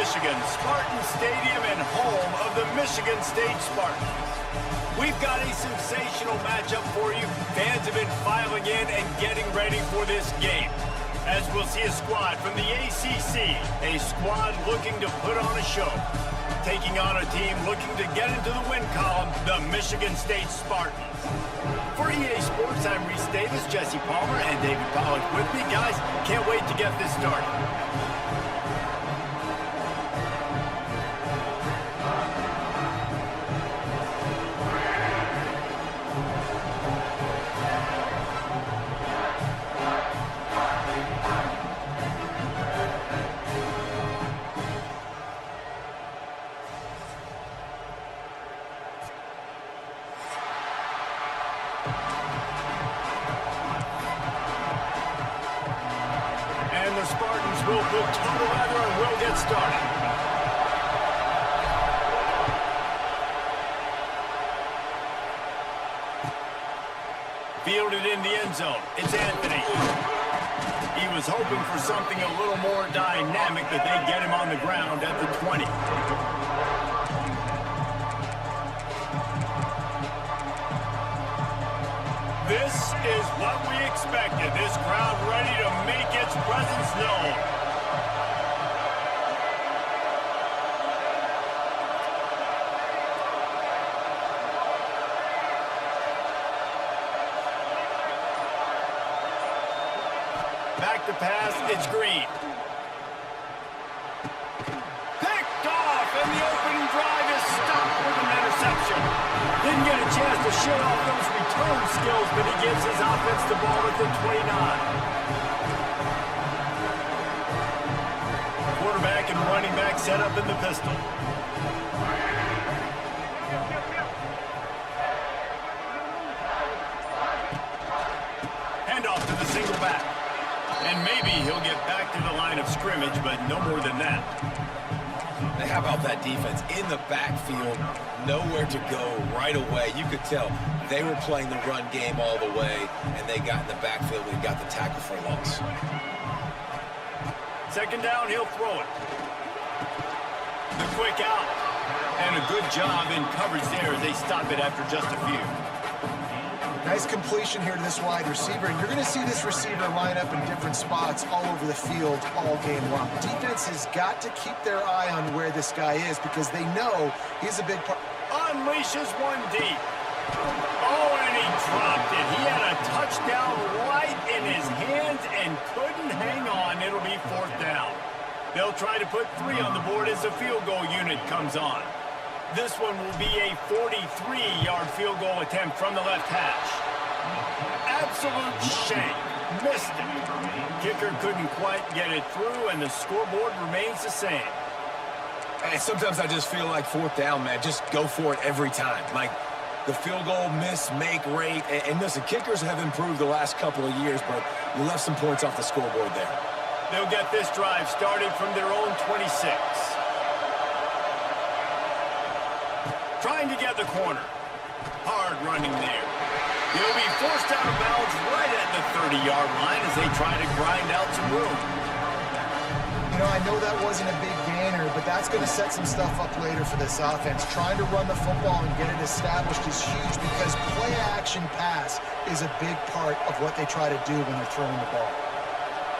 Michigan, Spartan Stadium and home of the Michigan State Spartans. We've got a sensational matchup for you. Fans have been filing in and getting ready for this game, as we'll see a squad from the ACC, a squad looking to put on a show, taking on a team looking to get into the win column, the Michigan State Spartans. For EA Sports, I'm Reese Davis, Jesse Palmer, and David Pollack with me. Guys, can't wait to get this started. The Spartans will put total leather and will get started. Fielded in the end zone. It's Anthony. He was hoping for something a little more dynamic, but they get him on the ground at the 20. This is what we expected. This crowd ready to make its presence known. Back to pass, it's Green. Picked off, and the opening drive is stopped with an interception. Didn't get a chance to show off those return skills, but he gives his offense the ball at the 29. Quarterback and running back set up in the pistol. Hand off to the single back. And maybe he'll get back to the line of scrimmage, but no more than that. How about that defense in the backfield, nowhere to go right away? You could tell they were playing the run game all the way, and they got in the backfield and got the tackle for a loss. Second down, he'll throw it. The quick out. And a good job in coverage there as they stop it after just a few. Nice completion here to this wide receiver, and you're going to see this receiver line up in different spots all over the field all game long. Defense has got to keep their eye on where this guy is because they know he's a big part. Unleashes one deep. Oh, and he dropped it. He had a touchdown right in his hands and couldn't hang on. It'll be fourth down. They'll try to put 3 on the board as the field goal unit comes on. This one will be a 43-yard field goal attempt from the left hash. Absolute shame. Missed it. Kicker couldn't quite get it through, and the scoreboard remains the same. And sometimes I just feel like fourth down, man. Just go for it every time. Like the field goal miss, make rate. And listen, kickers have improved the last couple of years, but you left some points off the scoreboard there. They'll get this drive started from their own 26. Trying to get the corner. Hard running there. He'll be forced out of bounds right at the 30-yard line as they try to grind out some room. You know, I know that wasn't a big gainer, but that's going to set some stuff up later for this offense. Trying to run the football and get it established is huge because play-action pass is a big part of what they try to do when they're throwing the ball.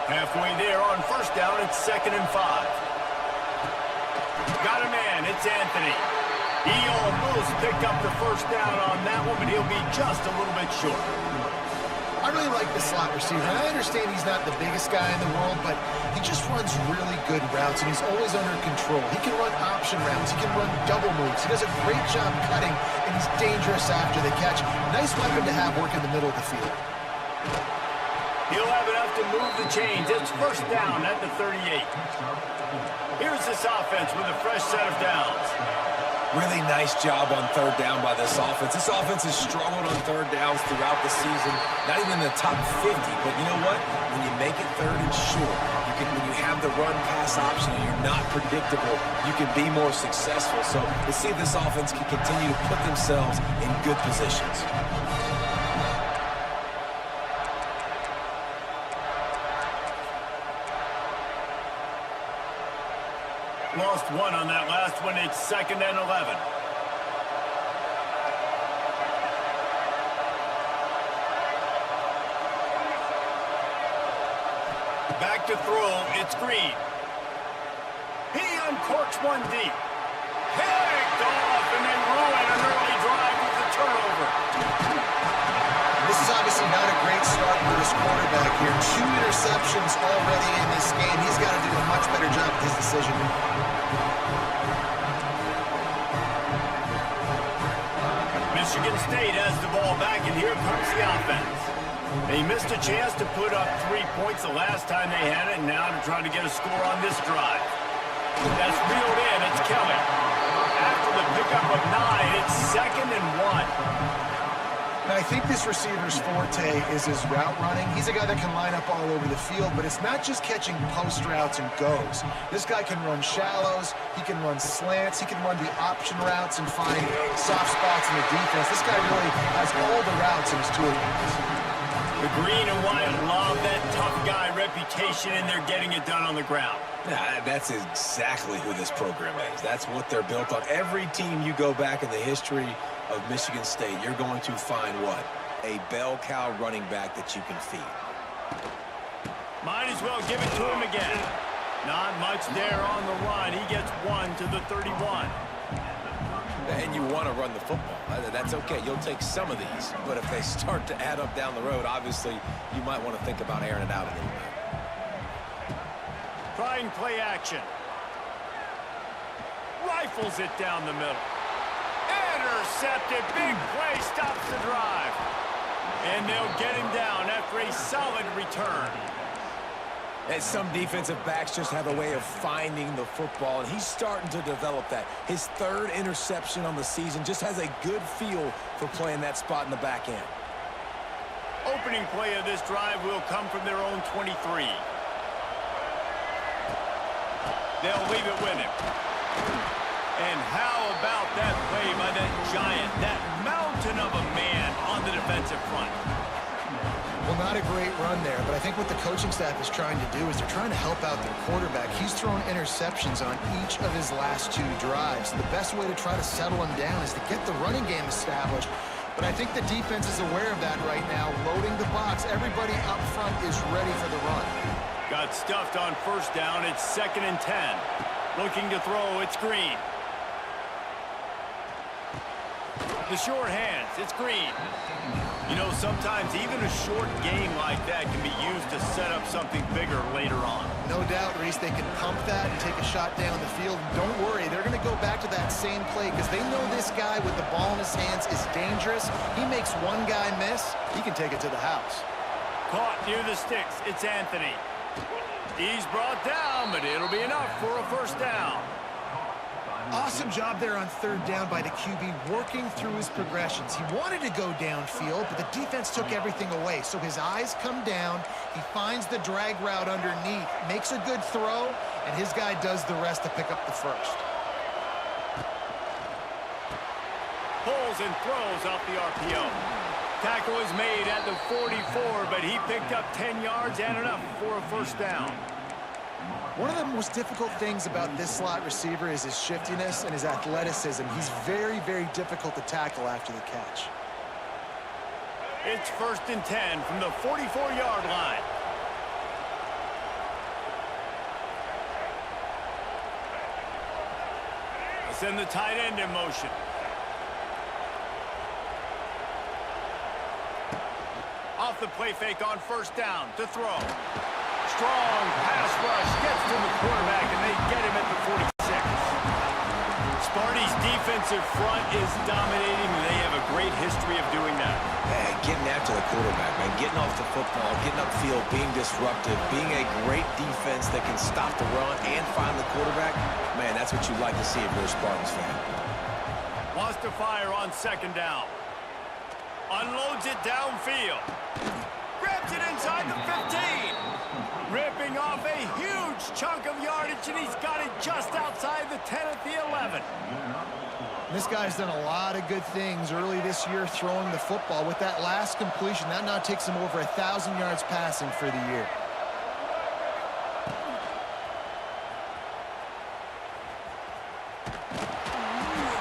Halfway there on first down, it's 2nd and 5. Got a man, it's Anthony. He almost picked up the first down on that one, but he'll be just a little bit short. I really like the slot receiver. And I understand he's not the biggest guy in the world, but he just runs really good routes, and he's always under control. He can run option routes. He can run double moves. He does a great job cutting, and he's dangerous after the catch. Nice weapon to have work in the middle of the field. He'll have enough to move the chains. It's first down at the 38. Here's this offense with a fresh set of downs. Really nice job on third down by this offense. This offense has struggled on third downs throughout the season. Not even in the top 50, but you know what? When you make it third and short, when you have the run-pass option and you're not predictable, you can be more successful. So let's see if this offense can continue to put themselves in good positions. Lost one on that last one. It's 2nd and 11. Back to throw. It's Green. He uncorks one deep. Picked off, and they ruin an early drive with the turnover. This is obviously not a great start for this quarterback here. 2 interceptions already in this game. He's got to do a much better job with his decision. Michigan State has the ball back, and here comes the offense. They missed a chance to put up 3 points the last time they had it, and now to try to get a score on this drive. That's reeled in. It's Kelly. After the pickup of 9, it's 2nd and 1. Now, I think this receiver's forte is his route running. He's a guy that can line up all over the field, but it's not just catching post routes and goes. This guy can run shallows, he can run slants, he can run the option routes and find soft spots in the defense. This guy really has all the routes in his toolbox. The green and white love that tough guy reputation, and they're getting it done on the ground. That's exactly who this program is. That's what they're built on. Every team you go back in the history of Michigan State, you're going to find what? A bell cow running back that you can feed. Might as well give it to him again. Not much there on the run. He gets 1 to the 31. And you want to run the football. That's okay. You'll take some of these. But if they start to add up down the road, obviously, you might want to think about airing it out a little bit. Trying play action. Rifles it down the middle. Intercepted. Big play stops the drive. And they'll get him down after a solid return. And some defensive backs just have a way of finding the football, and he's starting to develop that. His 3rd interception on the season, just has a good feel for playing that spot in the back end. Opening play of this drive will come from their own 23. They'll leave it with him. And how about that play by that giant, that mountain of a man on the defensive front? Well, not a great run there, but I think what the coaching staff is trying to do is they're trying to help out their quarterback. He's thrown interceptions on each of his last 2 drives. The best way to try to settle him down is to get the running game established. But I think the defense is aware of that right now, loading the box. Everybody up front is ready for the run. Got stuffed on first down. It's 2nd and 10. Looking to throw. It's Green. The short hands. It's Green. You know, sometimes even a short game like that can be used to set up something bigger later on. No doubt, Reese, they can pump that and take a shot down the field. Don't worry, they're going to go back to that same play because they know this guy with the ball in his hands is dangerous. He makes one guy miss, he can take it to the house. Caught near the sticks. It's Anthony. He's brought down, but it'll be enough for a first down. Awesome job there on 3rd down by the QB, working through his progressions. He wanted to go downfield, but the defense took everything away. So his eyes come down, he finds the drag route underneath, makes a good throw, and his guy does the rest to pick up the first. Pulls and throws off the RPO. Tackle is made at the 44, but he picked up 10 yards and enough for a first down. One of the most difficult things about this slot receiver is his shiftiness and his athleticism. He's very, very difficult to tackle after the catch. It's 1st and 10 from the 44-yard line. Send the tight end in motion. Off off the play fake on first down to throw. Strong pass rush gets to the quarterback, and they get him at the 46. Sparty's defensive front is dominating. They have a great history of doing that. Yeah, getting after the quarterback, man. Getting off the football, getting upfield, being disruptive, being a great defense that can stop the run and find the quarterback. Man, that's what you'd like to see if you're a Spartans fan. Wants to fire on second down. Unloads it downfield. Grabs it inside the 15. Ripping off a huge chunk of yardage, and he's got it just outside the 10 at the 11. This guy's done a lot of good things early this year throwing the football. With that last completion, that now takes him over 1,000 yards passing for the year.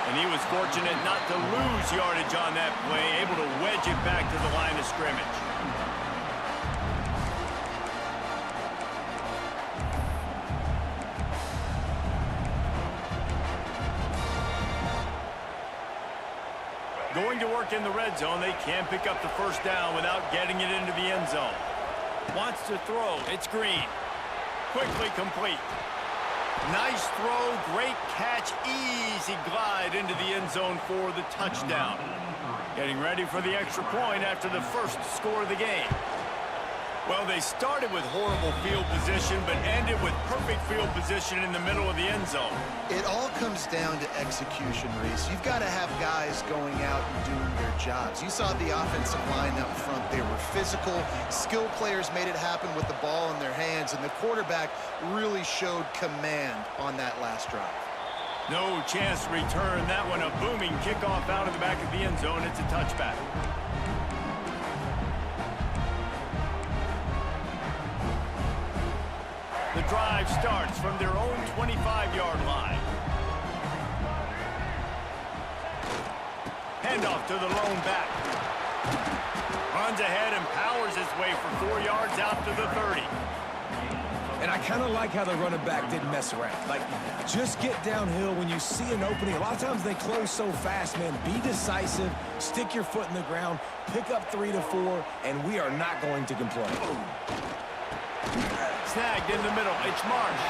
And he was fortunate not to lose yardage on that play, able to wedge it back to the line of scrimmage. Going to work in the red zone, they can't pick up the first down without getting it into the end zone. Wants to throw, it's Green. Quickly complete. Nice throw, great catch, easy glide into the end zone for the touchdown. Getting ready for the extra point after the first score of the game. Well, they started with horrible field position, but ended with perfect field position in the middle of the end zone. It all comes down to execution, Reese. You've got to have guys going out and doing their jobs. You saw the offensive line up front. They were physical. Skilled players made it happen with the ball in their hands, and the quarterback really showed command on that last drive. No chance to return. That one a booming kickoff out of the back of the end zone. It's a touchback. The drive starts from their own 25-yard line. Handoff to the lone back. Runs ahead and powers his way for 4 yards out to the 30. And I kind of like how the running back didn't mess around. Like, just get downhill when you see an opening. A lot of times they close so fast, man. Be decisive, stick your foot in the ground, pick up 3 to 4, and we are not going to complain. Snagged in the middle, it's Marsh.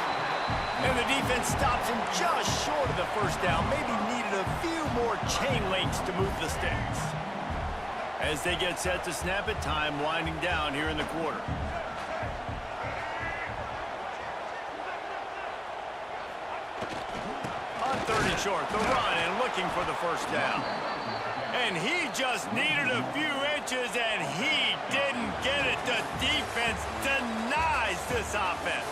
And the defense stops him just short of the first down. Maybe needed a few more chain links to move the sticks. As they get set to snap it, time winding down here in the quarter. On 30 short, the run and looking for the first down. And he just needed a few inches, and he didn't get it. The defense denies this offense.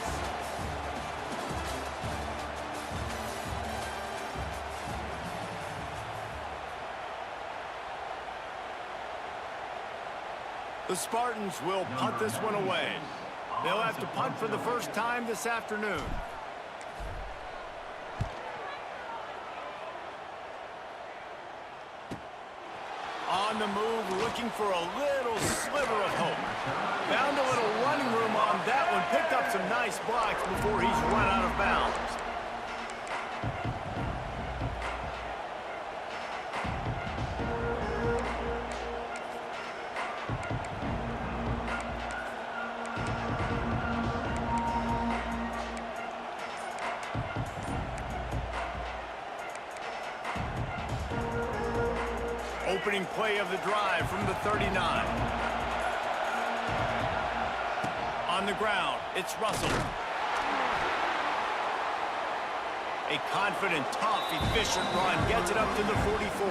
The Spartans will punt this one away. They'll have to punt for the first time this afternoon. On the move, looking for a little sliver of hope. Found a little running room on that one. Picked up some nice blocks before he's run out of bounds. Opening play of the drive from the 39. On the ground, it's Russell. A confident, tough, efficient run gets it up to the 44.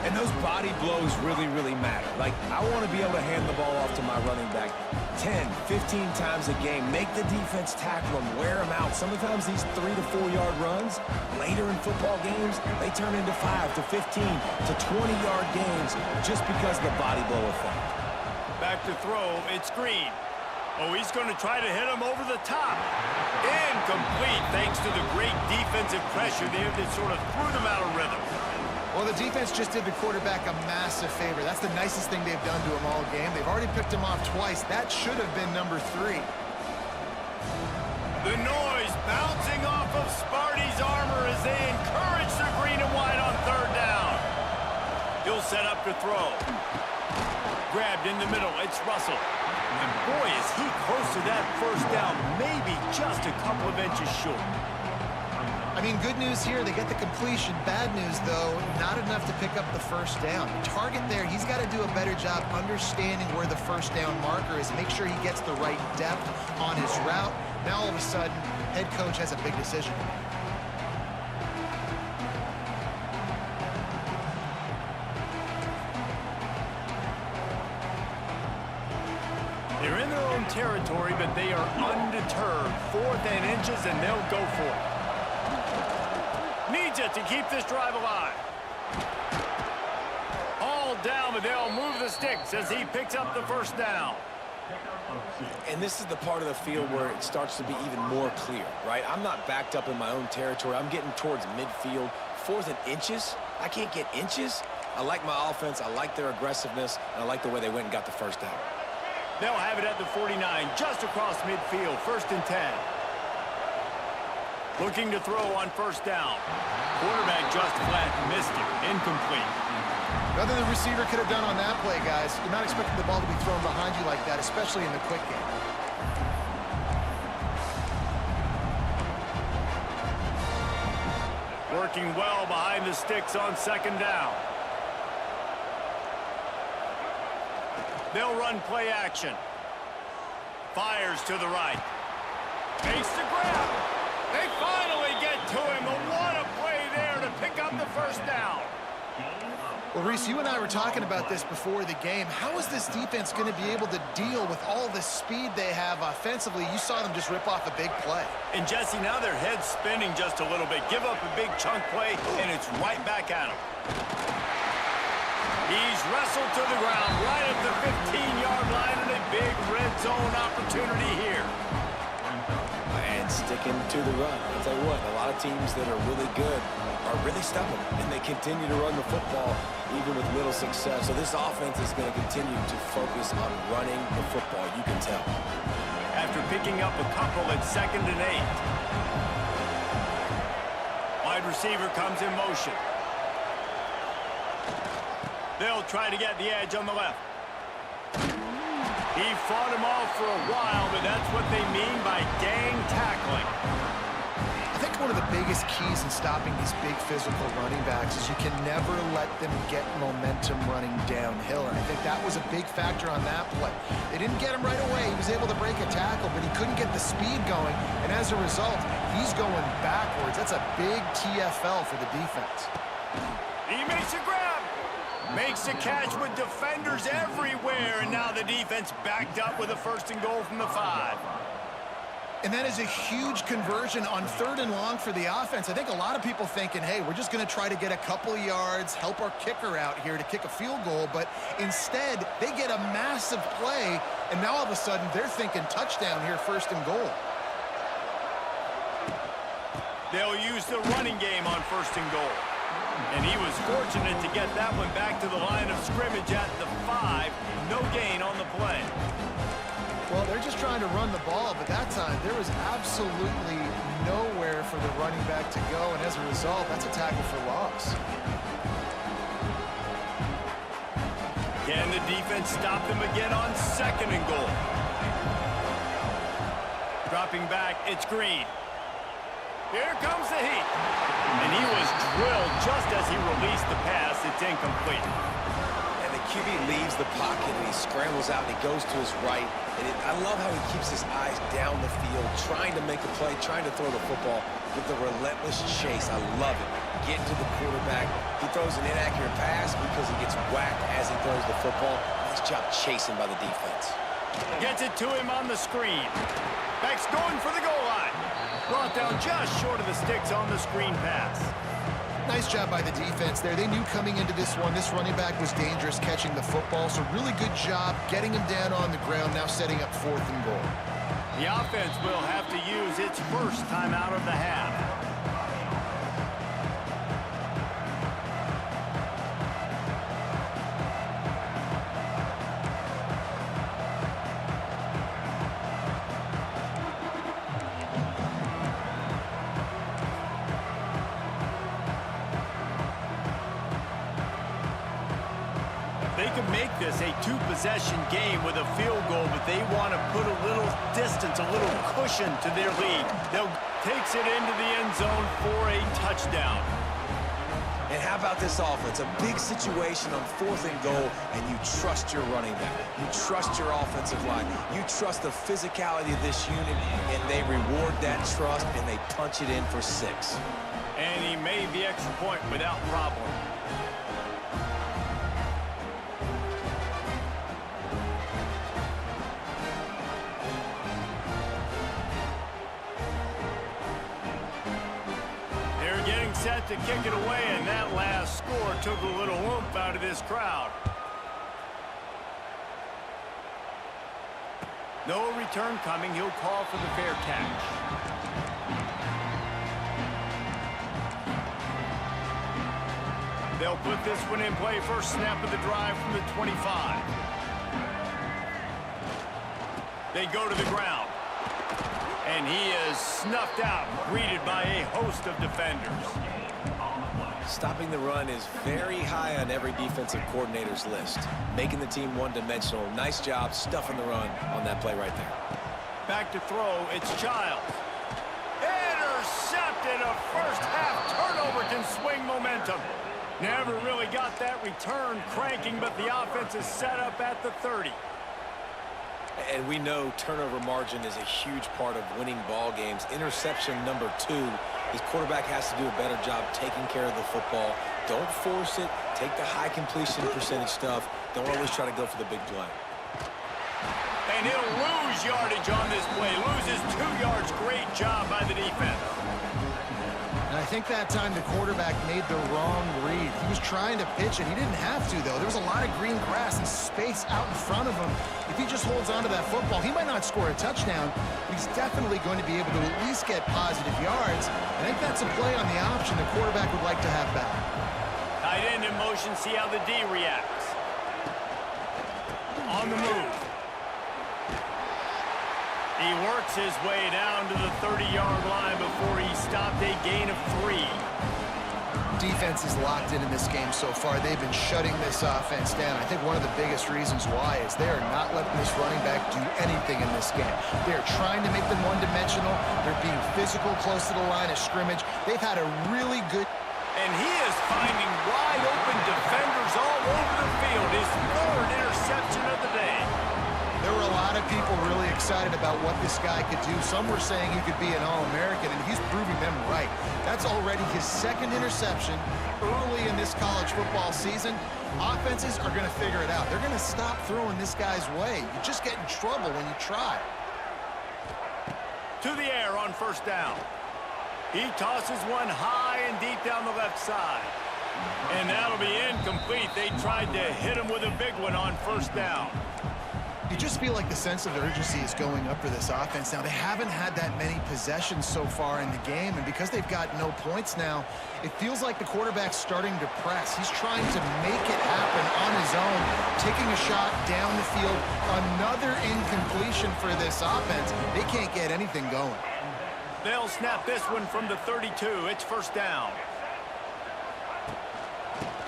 And those body blows really, really matter. Like, I want to be able to hand the ball off to my running back 10, 15 times a game. Make the defense tackle them, wear them out. Sometimes these 3 to 4 yard runs, later in football games, they turn into 5 to 15 to 20-yard games just because of the body blow effect. Back to throw, it's Green. Oh, he's going to try to hit him over the top. Incomplete, thanks to the great defensive pressure there that sort of threw them out of rhythm. Well, the defense just did the quarterback a massive favor. That's the nicest thing they've done to him all game. They've already picked him off twice. That should have been number 3. The noise bouncing off of Sparty's armor as they encourage the green and white on third down. He'll set up to throw. grabbed in the middle. It's Russell. And boy, is he close to that first down, maybe just a couple of inches short. I mean, good news here, they get the completion. Bad news, though, not enough to pick up the first down. The target there, he's got to do a better job understanding where the first down marker is, make sure he gets the right depth on his route. Now, all of a sudden, head coach has a big decision to make. They're in their own territory, but they are undeterred. 4th and inches, and they'll go for it. Needs it to keep this drive alive. All down, but they'll move the sticks as he picks up the first down. And this is the part of the field where it starts to be even more clear, right? I'm not backed up in my own territory. I'm getting towards midfield. 4th and inches? I can't get inches? I like my offense. I like their aggressiveness. And I like the way they went and got the first down. They'll have it at the 49, just across midfield, 1st and 10. Looking to throw on first down. Quarterback just flat missed it. Incomplete. Nothing the receiver could have done on that play, guys. You're not expecting the ball to be thrown behind you like that, especially in the quick game. Working well behind the sticks on 2nd down. They'll run play action. Fires to the right. Makes the grab. They finally get to him. What a play there to pick up the first down. Well, Reese, you and I were talking about this before the game. How is this defense going to be able to deal with all the speed they have offensively? You saw them just rip off a big play. And, Jesse, now their head's spinning just a little bit. Give up a big chunk play, and it's right back at him. He's wrestled to the ground right at the 15-yard line, and a big red zone opportunity here. And sticking to the run. I'll tell you what, a lot of teams that are really good are really stubborn, and they continue to run the football even with little success. So this offense is going to continue to focus on running the football, you can tell. After picking up a couple at 2nd and 8. Wide receiver comes in motion. They'll try to get the edge on the left. He fought him off for a while, but that's what they mean by gang tackling. I think one of the biggest keys in stopping these big physical running backs is you can never let them get momentum running downhill. And I think that was a big factor on that play. They didn't get him right away. He was able to break a tackle, but he couldn't get the speed going. And as a result, he's going backwards. That's a big TFL for the defense. He makes a grab. Makes a catch with defenders everywhere, and now the defense backed up with a 1st and goal from the 5. And that is a huge conversion on 3rd and long for the offense. I think a lot of people thinking, hey, we're just going to try to get a couple of yards, help our kicker out here to kick a field goal, but instead they get a massive play, and now all of a sudden they're thinking touchdown here, 1st and goal. They'll use the running game on 1st and goal. And he was fortunate to get that one back to the line of scrimmage at the 5. No gain on the play. Well, they're just trying to run the ball, but that time there was absolutely nowhere for the running back to go, and as a result, that's a tackle for loss. Can the defense stop them again on 2nd and goal? Dropping back, it's Green. Here comes the heat. And he was drilled just as he released the pass. It's incomplete. And the QB leaves the pocket, and he scrambles out, and he goes to his right. And I love how he keeps his eyes down the field, trying to make a play, trying to throw the football with the relentless chase. I love it. Get to the quarterback. He throws an inaccurate pass because he gets whacked as he throws the football. Nice job chasing by the defense. Gets it to him on the screen. Back's going for the goal line. Brought down just short of the sticks on the screen pass. Nice job by the defense there. They knew coming into this one, this running back was dangerous catching the football, so really good job getting him down on the ground, now setting up 4th and goal. The offense will have to use its first timeout of the half. They can make this a two-possession game with a field goal, but they want to put a little distance, a little cushion to their lead. They'll takes it into the end zone for a touchdown. And how about this offense? A big situation on 4th and goal, and you trust your running back. You trust your offensive line. You trust the physicality of this unit, and they reward that trust, and they punch it in for 6. And he made the extra point without problem. Set to kick it away, and that last score took a little oomph out of this crowd. No return coming. He'll call for the fair catch. They'll put this one in play. First snap of the drive from the 25. They go to the ground. And he is snuffed out, greeted by a host of defenders. Stopping the run is very high on every defensive coordinator's list. Making the team one-dimensional. Nice job stuffing the run on that play right there. Back to throw, it's Childs. Intercepted. A first-half turnover can swing momentum. Never really got that return cranking, but the offense is set up at the 30. And we know turnover margin is a huge part of winning ball games. Interception number 2. His quarterback has to do a better job taking care of the football. Don't force it. Take the high completion percentage stuff. Don't always try to go for the big play. And he'll lose yardage on this play. Loses 2 yards. Great job by the defense. And I think that time the quarterback made the wrong read. He was trying to pitch it. He didn't have to, though. There was a lot of green grass and space out in front of him. If he just holds on to that football, he might not score a touchdown, but he's definitely going to be able to at least get positive yards. I think that's a play on the option the quarterback would like to have back. Tight end in motion, see how the D reacts. On the move. He works his way down to the 30-yard line before he stopped a gain of 3. Defense is locked in this game so far. They've been shutting this offense down. I think one of the biggest reasons why is they are not letting this running back do anything in this game. They're trying to make them one-dimensional. They're being physical close to the line of scrimmage. They've had a really good... And he is finding wide-open defenders all over the field. His 3rd interception of the day. There were a lot of people really excited about what this guy could do. Some were saying he could be an All-American, and he's proving them right. That's already his 2nd interception early in this college football season. Offenses are going to figure it out. They're going to stop throwing this guy's way. You just get in trouble when you try. To the air on first down. He tosses one high and deep down the left side. And that'll be incomplete. They tried to hit him with a big one on first down. You just feel like the sense of urgency is going up for this offense now. They haven't had that many possessions so far in the game, and because they've got no points now, it feels like the quarterback's starting to press. He's trying to make it happen on his own, taking a shot down the field. Another incompletion for this offense. They can't get anything going. They'll snap this one from the 32. It's first down.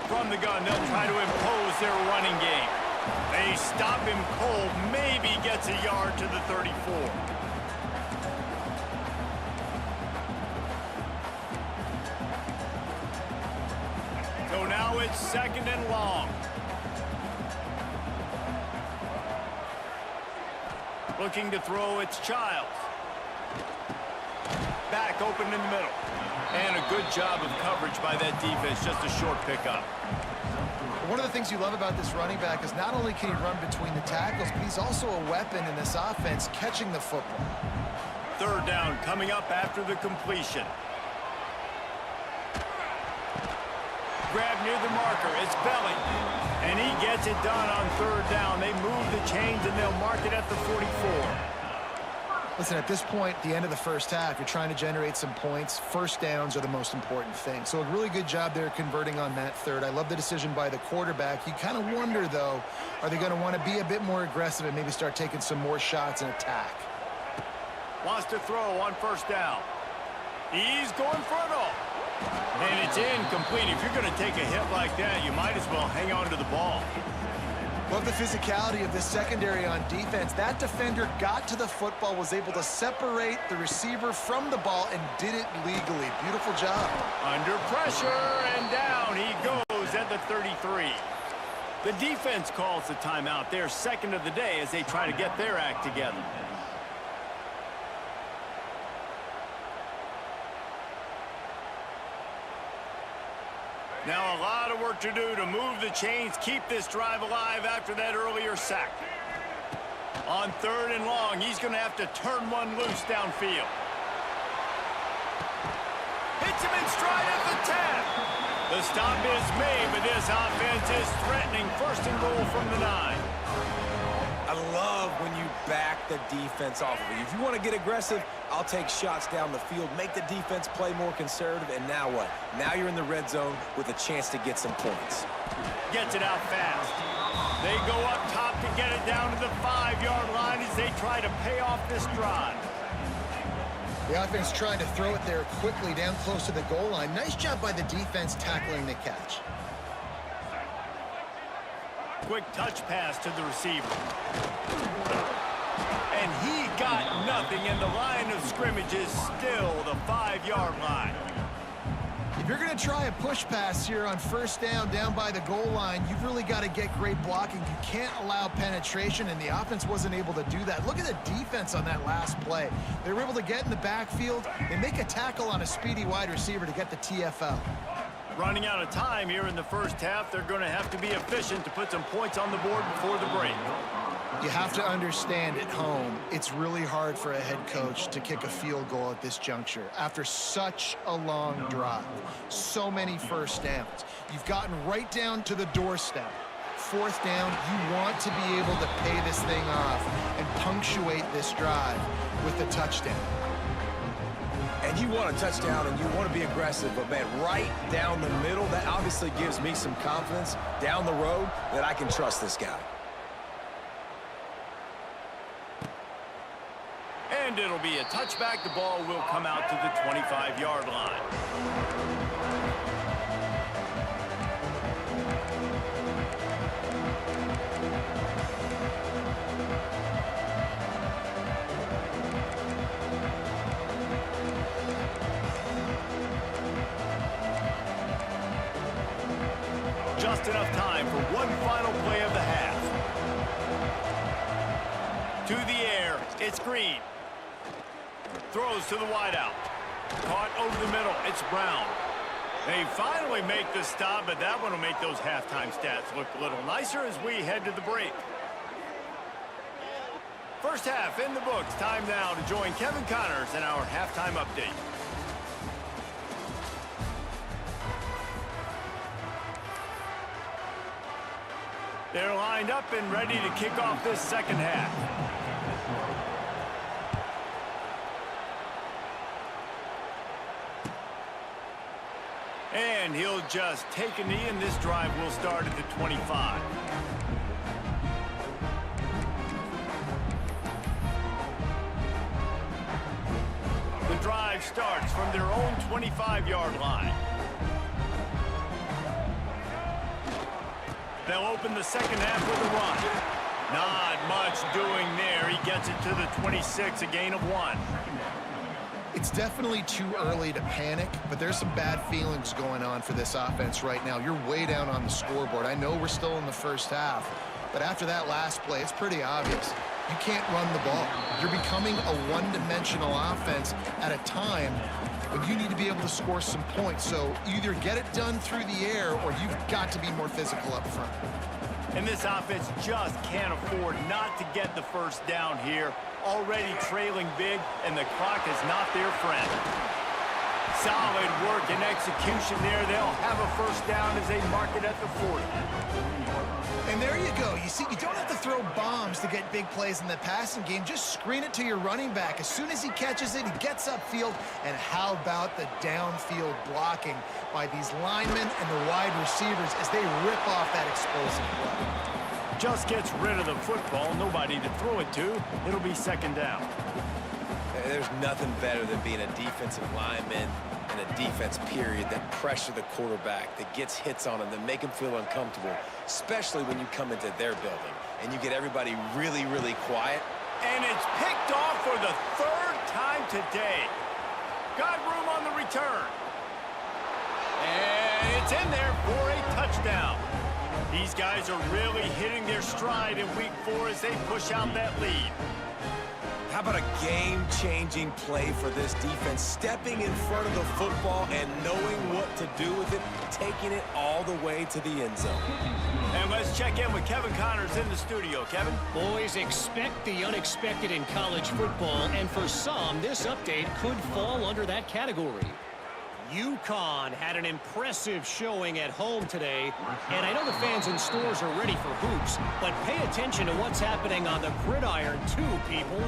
From the gun, they'll try to impose their running game. They stop him cold, maybe gets a yard to the 34. So now it's 2nd and long. Looking to throw, it's Childs. Back open in the middle. And a good job of coverage by that defense, just a short pickup. One of the things you love about this running back is not only can he run between the tackles, but he's also a weapon in this offense, catching the football. 3rd down coming up after the completion. Grab near the marker, it's Belly. And he gets it done on 3rd down. They move the chains and they'll mark it at the 44. Listen, at this point, the end of the first half, you're trying to generate some points. First downs are the most important thing. So a really good job there converting on that 3rd. I love the decision by the quarterback. You kind of wonder, though, are they going to want to be a bit more aggressive and maybe start taking some more shots and attack? Wants to throw on first down. He's going frontal. And it's incomplete. If you're going to take a hit like that, you might as well hang on to the ball. Love the physicality of this secondary on defense. That defender got to the football, was able to separate the receiver from the ball, and did it legally. Beautiful job. Under pressure, and down he goes at the 33. The defense calls the timeout, their second of the day, as they try to get their act together. Now a lot of work to do to move the chains, keep this drive alive after that earlier sack. On 3rd and long, he's going to have to turn one loose downfield. Hits him in stride at the 10. The stop is made, but this offense is threatening 1st and goal from the 9. I love when you back the defense off of you. If you want to get aggressive, I'll take shots down the field, make the defense play more conservative, and now what? Now you're in the red zone with a chance to get some points. Gets it out fast. They go up top to get it down to the 5-yard line as they try to pay off this drive. The offense trying to throw it there quickly down close to the goal line. Nice job by the defense tackling the catch. Quick touch pass to the receiver. And he got nothing, and the line of scrimmage is still the 5-yard line. If you're going to try a push pass here on 1st down by the goal line, you've really got to get great blocking. You can't allow penetration, and the offense wasn't able to do that. Look at the defense on that last play. They were able to get in the backfield and make a tackle on a speedy wide receiver to get the TFL. Running out of time here in the 1st half, they're going to have to be efficient to put some points on the board before the break. You have to understand at home, it's really hard for a head coach to kick a field goal at this juncture after such a long drive. So many 1st downs. You've gotten right down to the doorstep. 4th down, you want to be able to pay this thing off and punctuate this drive with a touchdown. And you want a touchdown and you want to be aggressive, but man, right down the middle, that obviously gives me some confidence down the road that I can trust this guy. And it'll be a touchback. The ball will come out to the 25-yard line. Just enough time for one final play of the half. To the air, it's Green. Throws to the wideout. Caught over the middle, it's Brown. They finally make the stop, but that one will make those halftime stats look a little nicer as we head to the break. 1st half in the books. Time now to join Kevin Connors in our halftime update. They're lined up and ready to kick off this 2nd half. And he'll just take a knee, and this drive will start at the 25. The drive starts from their own 25-yard line. They'll open the 2nd half with a run. Not much doing there. He gets it to the 26, a gain of 1. It's definitely too early to panic, but there's some bad feelings going on for this offense right now. You're way down on the scoreboard. I know we're still in the 1st half, but after that last play, it's pretty obvious. You can't run the ball. You're becoming a one-dimensional offense at a time when you need to be able to score some points. So either get it done through the air or you've got to be more physical up front. And this offense just can't afford not to get the 1st down here. Already trailing big, and the clock is not their friend. Solid work and execution there. They'll have a 1st down as they mark it at the 40. And there you go. You see, you don't have to throw bombs to get big plays in the passing game. Just screen it to your running back. As soon as he catches it, he gets upfield. And how about the downfield blocking by these linemen and the wide receivers as they rip off that explosive play? Just gets rid of the football. Nobody to throw it to. It'll be 2nd down. There's nothing better than being a defensive lineman and a defense period that pressure the quarterback, that gets hits on him, that make him feel uncomfortable, especially when you come into their building and you get everybody really, really quiet. And it's picked off for the third time today. Got room on the return. And it's in there for a touchdown. These guys are really hitting their stride in week 4 as they push out that lead. How about a game-changing play for this defense? Stepping in front of the football and knowing what to do with it, taking it all the way to the end zone. And let's check in with Kevin Connors in the studio. Kevin? Boys, expect the unexpected in college football, and for some, this update could fall under that category. UConn had an impressive showing at home today, and I know the fans in stores are ready for hoops, but pay attention to what's happening on the gridiron too, people.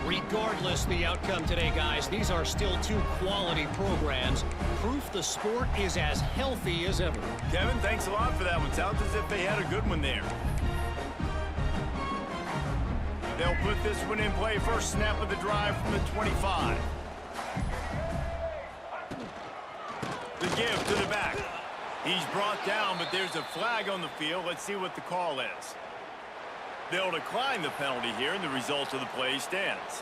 Regardless the outcome today, guys, these are still 2 quality programs. Proof the sport is as healthy as ever. Kevin, thanks a lot for that one. Sounds as if they had a good one there. They'll put this one in play. First snap of the drive from the 25. The give to the back. He's brought down, but there's a flag on the field. Let's see what the call is. They'll decline the penalty here, and the result of the play stands.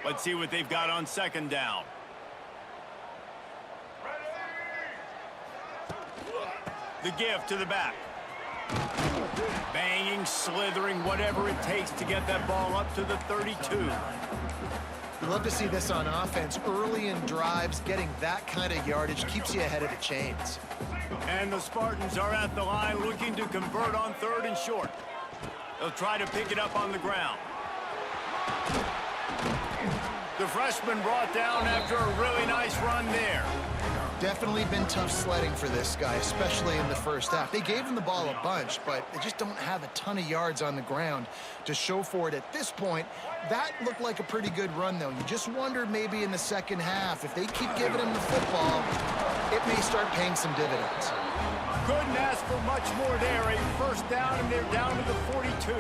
Let's see what they've got on second down. The give to the back. Banging, slithering, whatever it takes to get that ball up to the 32. We love to see this on offense. Early in drives, getting that kind of yardage keeps you ahead of the chains. And the Spartans are at the line looking to convert on 3rd and short. They'll try to pick it up on the ground. The freshman brought down after a really nice run there. Definitely been tough sledding for this guy, especially in the first half. They gave him the ball a bunch, but they just don't have a ton of yards on the ground to show for it at this point. That looked like a pretty good run, though. You just wonder maybe in the second half, if they keep giving him the football, it may start paying some dividends. Couldn't ask for much more there. A first down, and they're down to the 42.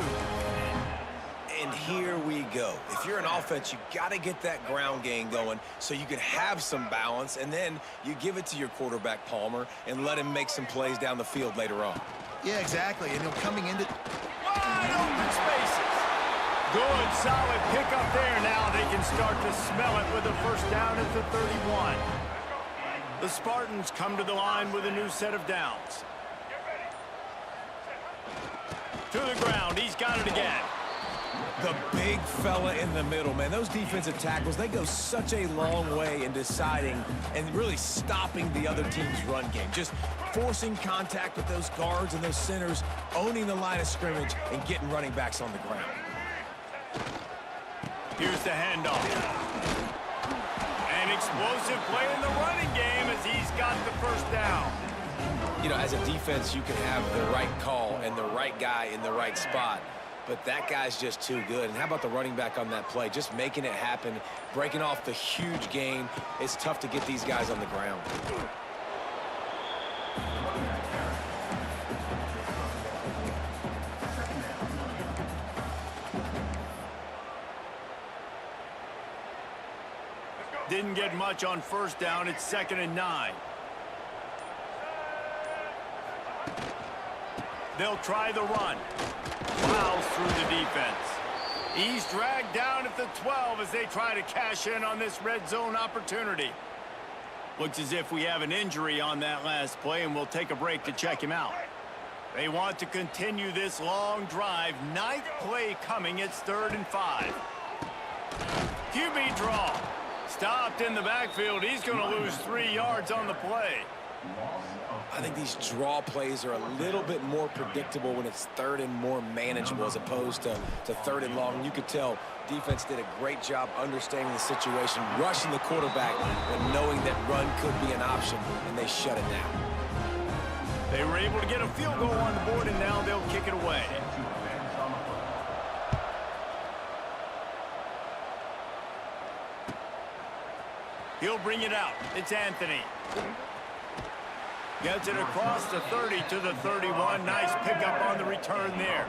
And here we go. If you're an offense, you got to get that ground game going so you can have some balance, and then you give it to your quarterback, Palmer, and let him make some plays down the field later on. Yeah, exactly. And coming into wide open spaces. Good, solid pickup there. Now they can start to smell it with a first down at the 31. The Spartans come to the line with a new set of downs. To the ground. He's got it again. The big fella in the middle, man. Those defensive tackles, they go such a long way in deciding and really stopping the other team's run game. Just forcing contact with those guards and those centers, owning the line of scrimmage, and getting running backs on the ground. Here's the handoff. An explosive play in the running game as he's got the first down. You know, as a defense, you can have the right call and the right guy in the right spot. But that guy's just too good. And how about the running back on that play? Just making it happen, breaking off the huge gain. It's tough to get these guys on the ground. Didn't get much on first down. It's 2nd and 9. They'll try the run. Plows through the defense. He's dragged down at the 12 as they try to cash in on this red zone opportunity. Looks as if we have an injury on that last play, and we'll take a break to check him out. They want to continue this long drive. 9th play coming. It's 3rd and 5. QB draw. Stopped in the backfield. He's going to lose 3 yards on the play. I think these draw plays are a little bit more predictable when it's 3rd and more manageable as opposed to 3rd and long. You could tell defense did a great job understanding the situation, rushing the quarterback, and knowing that run could be an option, and they shut it down. They were able to get a field goal on the board, and now they'll kick it away. He'll bring it out. It's Anthony. Gets it across the 30 to the 31. Nice pickup on the return there.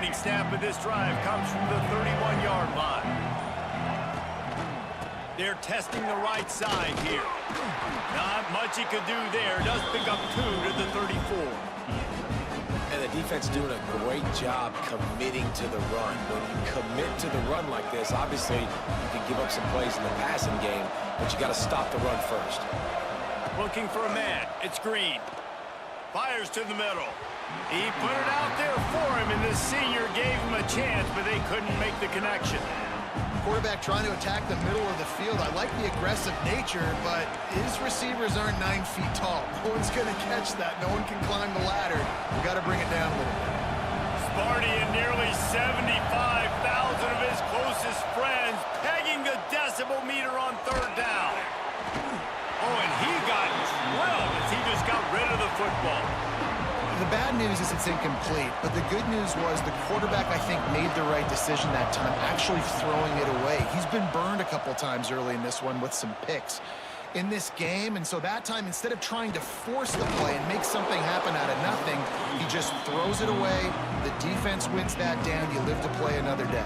Opening snap of this drive comes from the 31-yard line. They're testing the right side here. Not much he could do there. Does pick up 2 to the 34. And the defense doing a great job committing to the run. When you commit to the run like this, obviously you can give up some plays in the passing game, but you got to stop the run first. Looking for a man. It's Green. Fires to the middle. He put it out there for him, and the senior gave him a chance, but they couldn't make the connection. Quarterback trying to attack the middle of the field. I like the aggressive nature, but his receivers aren't 9 feet tall. No one's going to catch that. No one can climb the ladder. We've got to bring it down a little bit. Sparty and nearly 75,000 of his closest friends pegging the decibel meter on 3rd down. Oh, and he got drilled as he just got rid of the football. The bad news is it's incomplete, but the good news was the quarterback, I think, made the right decision that time, actually throwing it away. He's been burned a couple times early in this one with some picks in this game, and so that time, instead of trying to force the play and make something happen out of nothing, he just throws it away. The defense wins that down. You live to play another day.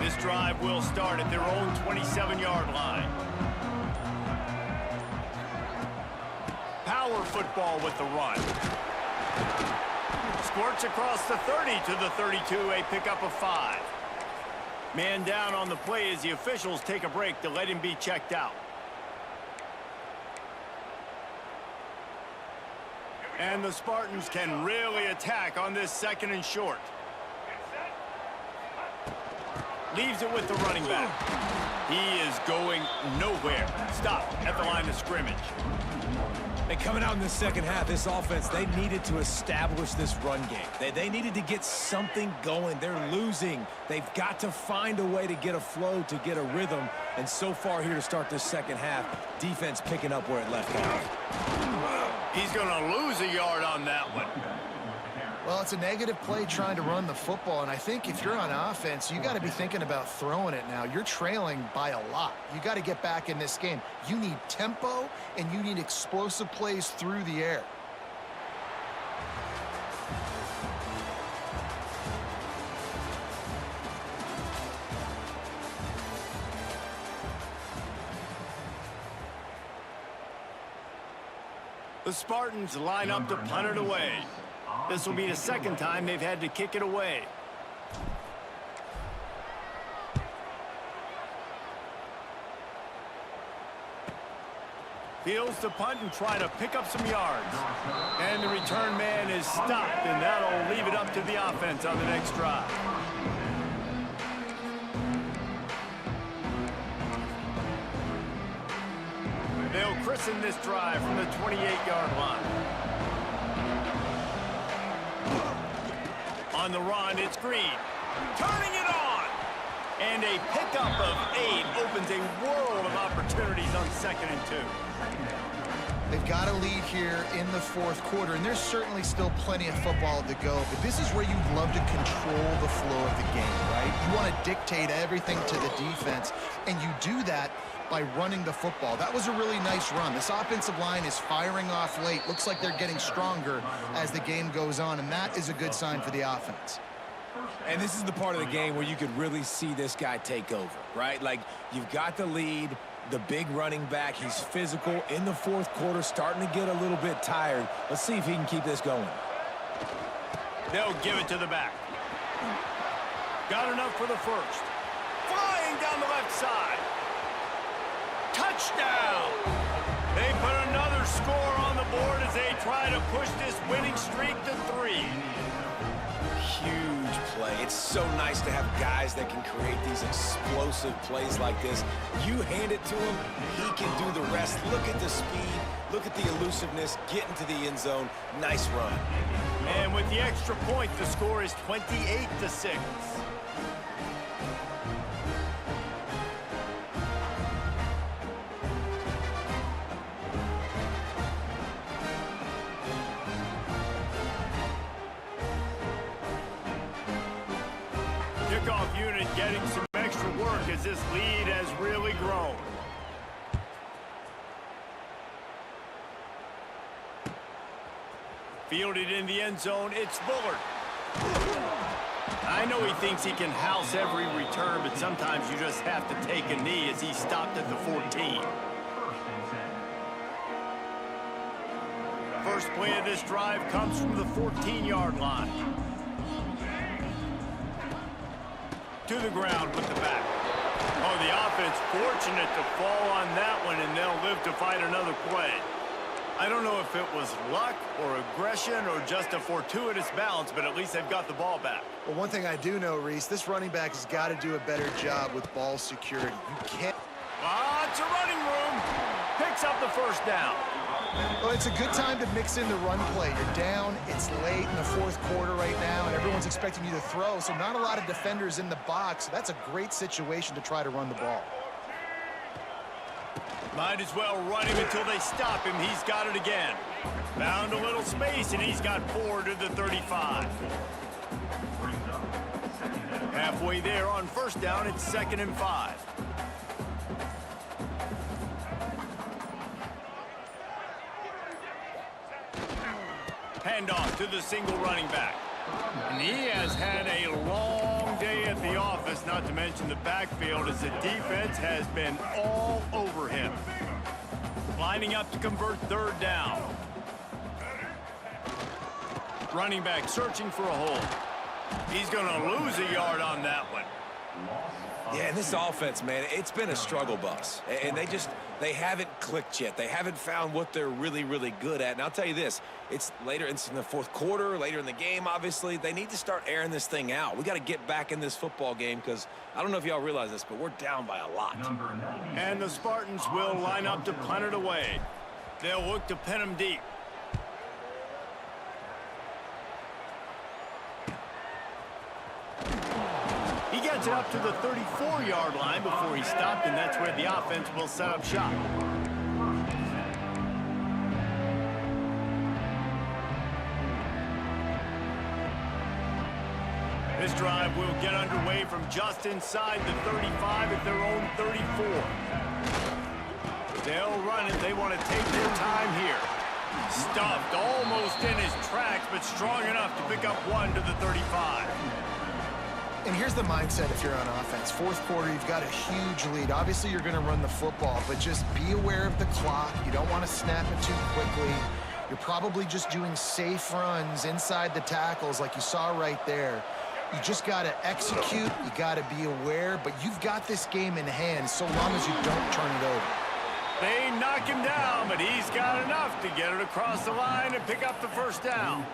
This drive will start at their own 27-yard line. Power football with the run. Squirts across the 30 to the 32, a pickup of 5. Man down on the play as the officials take a break to let him be checked out. And the Spartans can really attack on this 2nd and short. Leaves it with the running back. He is going nowhere. Stop at the line of scrimmage. And coming out in the second half, this offense, they needed to establish this run game. They needed to get something going. They're losing. They've got to find a way to get a flow, to get a rhythm. And so far here to start this second half, defense picking up where it left off. He's going to lose a yard on that one. Well, it's a negative play trying to run the football, and I think if you're on offense, you got to be thinking about throwing it now. You're trailing by a lot. You got to get back in this game. You need tempo, and you need explosive plays through the air. The Spartans line up to punt it away. This will be the 2nd time they've had to kick it away. Fields to punt and try to pick up some yards. And the return man is stopped, and that'll leave it up to the offense on the next drive. They'll christen this drive from the 28-yard line. On the run, it's Green. Turning it on! And a pickup of 8 opens a world of opportunities on 2nd and 2. They've got a lead here in the 4th quarter, and there's certainly still plenty of football to go, but this is where you'd love to control the flow of the game, right? You want to dictate everything to the defense, and you do that by running the football. That was a really nice run. This offensive line is firing off late. Looks like they're getting stronger as the game goes on, and that is a good sign for the offense. And this is the part of the game where you could really see this guy take over, right? Like, you've got the lead, the big running back. He's physical in the 4th quarter, starting to get a little bit tired. Let's see if he can keep this going. They'll give it to the back. Got enough for the 1st. Flying down the left side. Touchdown! They put another score on the board as they try to push this winning streak to 3. Huge play. It's so nice to have guys that can create these explosive plays like this. You hand it to him, he can do the rest. Look at the speed, look at the elusiveness, get into the end zone. Nice run. And with the extra point, the score is 28-6. Kickoff unit getting some extra work as as this lead has really grown. Fielded in the end zone, it's Bullard. I know he thinks he can house every return, but sometimes you just have to take a knee as he stopped at the 14. First play of this drive comes from the 14-yard line. To the ground with the back. Oh, the offense fortunate to fall on that one, and they'll live to fight another play. I don't know if it was luck or aggression or just a fortuitous bounce, but at least they've got the ball back. Well, one thing I do know, Reese, this running back has got to do a better job with ball security. You can't... It's a running room. Picks up the first down. Well, it's a good time to mix in the run play. You're down, it's late in the fourth quarter right now, and everyone's expecting you to throw, so not a lot of defenders in the box. So that's a great situation to try to run the ball. Might as well run him until they stop him. He's got it again. Found a little space, and he's got 4 to the 35. Halfway there on first down, it's 2nd and 5. Handoff to the single running back. And he has had a long day at the office, not to mention the backfield, as the defense has been all over him. Lining up to convert 3rd down. Running back searching for a hole. He's going to lose a yard on that one. Yeah, and this offense, man, it's been a struggle bus. And they haven't clicked yet. They haven't found what they're really, really good at. And I'll tell you this, it's in the fourth quarter, later in the game, obviously. They need to start airing this thing out. We got to get back in this football game because I don't know if y'all realize this, but we're down by a lot. And the Spartans will line up to punt it away. They'll look to pin them deep. He gets it up to the 34-yard line before he stopped, and that's where the offense will set up shop. This drive will get underway from just inside the 35 at their own 34. They'll run it. They want to take their time here. Stuffed almost in his tracks, but strong enough to pick up 1 to the 35. And here's the mindset if you're on offense. Fourth quarter, you've got a huge lead. Obviously, you're going to run the football, but just be aware of the clock. You don't want to snap it too quickly. You're probably just doing safe runs inside the tackles like you saw right there. You just got to execute. You got to be aware, but you've got this game in hand so long as you don't turn it over. They knock him down, but he's got enough to get it across the line and pick up the first down.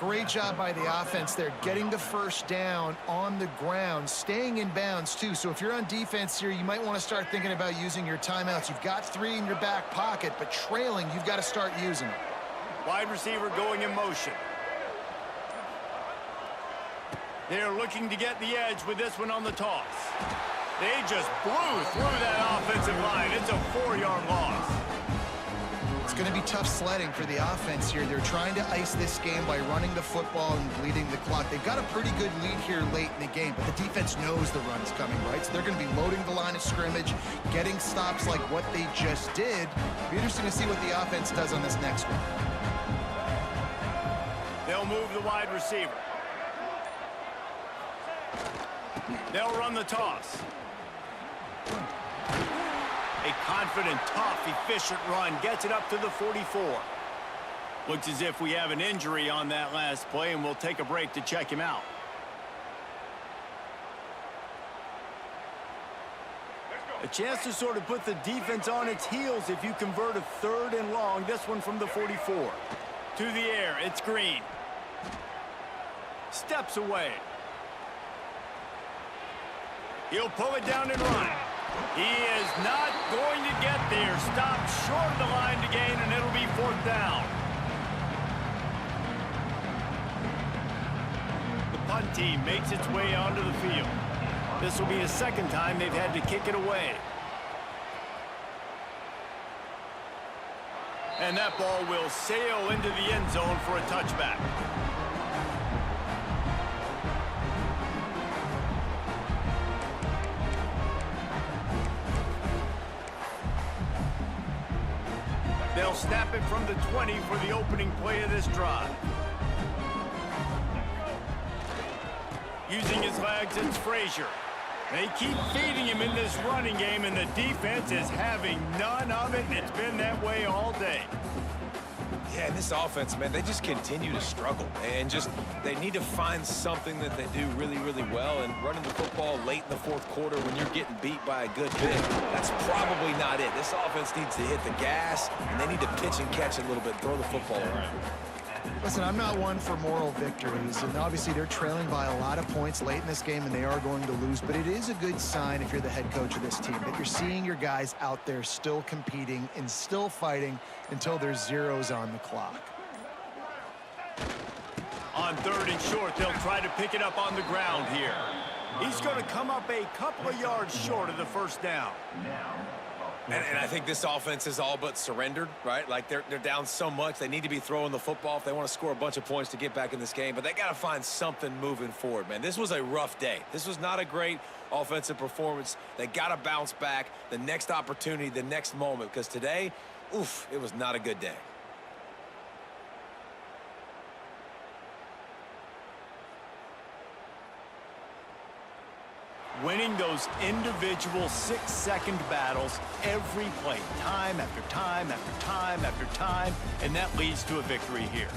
Great job by the offense there, getting the first down on the ground, staying in bounds too. So if you're on defense here, you might want to start thinking about using your timeouts. You've got 3 in your back pocket, but trailing, you've got to start using it. Wide receiver going in motion. They're looking to get the edge with this one on the toss. They just blew through that offensive line. It's a 4-yard loss. It's going to be tough sledding for the offense here. They're trying to ice this game by running the football and bleeding the clock. They've got a pretty good lead here late in the game, but the defense knows the run's coming, right? So they're going to be loading the line of scrimmage, getting stops like what they just did. It'll be interesting to see what the offense does on this next one. They'll move the wide receiver. They'll run the toss. A confident, tough, efficient run gets it up to the 44. Looks as if we have an injury on that last play, and we'll take a break to check him out. A chance to sort of put the defense on its heels if you convert a 3rd and long. This one from the 44. To the air, it's Green. Steps away. He'll pull it down and run. He is not going to get there. Stopped short of the line to gain, and it'll be 4th down. The punt team makes its way onto the field. This will be the 2nd time they've had to kick it away. And that ball will sail into the end zone for a touchback. They'll snap it from the 20 for the opening play of this drive. Using his legs, it's Frazier. They keep feeding him in this running game, and the defense is having none of it, and it's been that way all day. Yeah, this offense, man, they just continue to struggle. And they need to find something that they do really, really well. And running the football late in the fourth quarter when you're getting beat by a good bit, that's probably not it. This offense needs to hit the gas, and they need to pitch and catch a little bit, throw the football around. Listen, I'm not one for moral victories, and obviously they're trailing by a lot of points late in this game, and they are going to lose, but it is a good sign if you're the head coach of this team, that you're seeing your guys out there still competing and still fighting until there's zeros on the clock. On 3rd and short, they'll try to pick it up on the ground here. He's going to come up a couple of yards short of the first down. And I think this offense is all but surrendered, right? Like, they're down so much. They need to be throwing the football if they want to score a bunch of points to get back in this game. But they got to find something moving forward, man. This was a rough day. This was not a great offensive performance. They got to bounce back the next opportunity, the next moment. Because today, oof, it was not a good day. Winning those individual 6-second battles every play, time after time after time after time, and that leads to a victory here.